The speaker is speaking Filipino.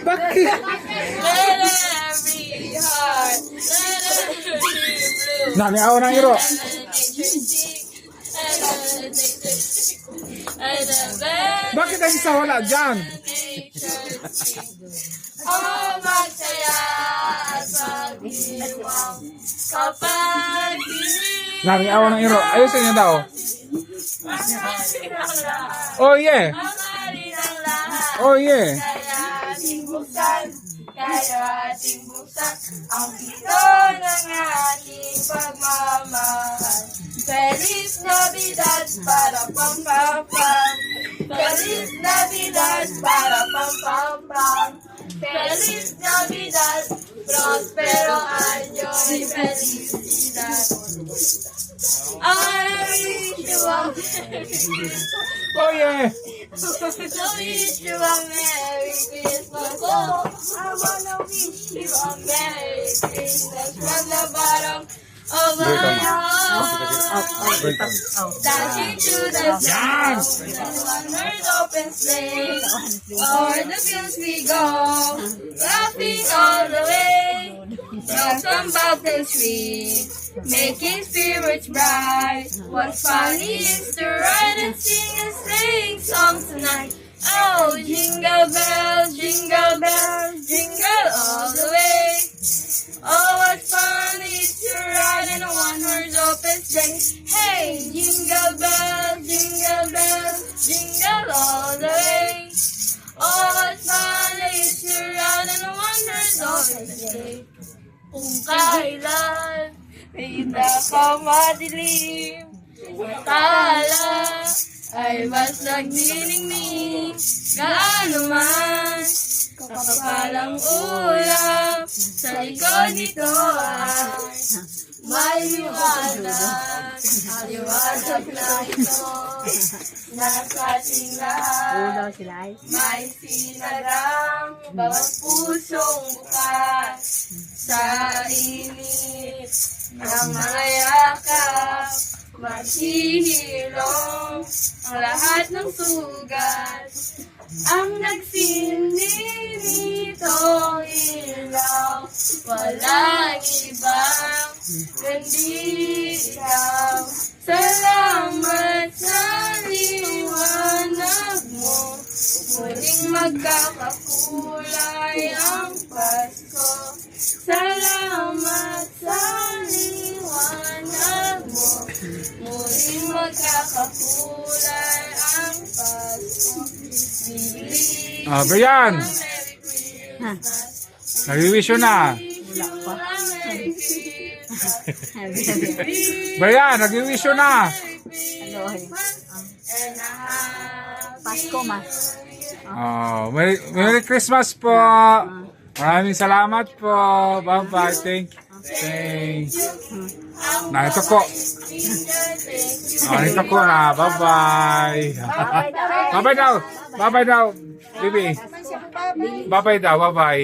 Bakit? Let every heart, let every blue. Nami ako ng iro. Bakit ang isa wala dyan? Oh, magsaya at magdiwang kapag pinili Nami ako ng iro. Ayusin niyo daw. Oh yeah. ang alin ang lahat. Oh yeah. Kaya ating buksan, ang pito ng ating pagmamahal. Feliz Navidad para pam pam pam. Feliz Navidad para pam pam pam. Feliz Navidad, prospero año y felicidad. I wish you a Merry Christmas. Oh yeah. I wish you a Merry Christmas. Oh, I wanna wish you a Merry Christmas from the bottom of my heart. Dashing to the sound, wonders open sleigh. O'er the fields we go, laughing all the way. Welcome mountain sweet, making spirits bright. What fun it is to ride and sing a sleighing song tonight. Oh, jingle bells, jingle all the way. Oh, what fun it is to ride in a one-horse open sleigh. Hey, jingle bells, jingle all the way. Oh, what fun it is to ride in a one-horse open sleigh. Kung kailan may nakamadilim, tala ay mas nagniningning. Gaano man kapalang ulap, sa likod nito ay may liwanag. Ang liwanag na ito nasa ating lahat. May sinagang bawat pusong bukas sa init ng mga yakap. Maghihilom ang lahat ng sugat. Ang nagsindi nitong ilaw, walang ibang kundi ikaw. Salamat sa liwanag mo, muling magkakakulay ang Pasko. Salamat sa liwanag mo, muling magkakakulay ang Pasko. Brian, nag-wish you na. Brian, nag-wish you na. Pasko mas. Merry Christmas po. Maraming salamat po. Bye-bye. Thank you. Na, ito po. Ito po na. Bye-bye. Bye-bye daw. Bye-bye daw. Bibi. Bye-bye daw. Bye-bye.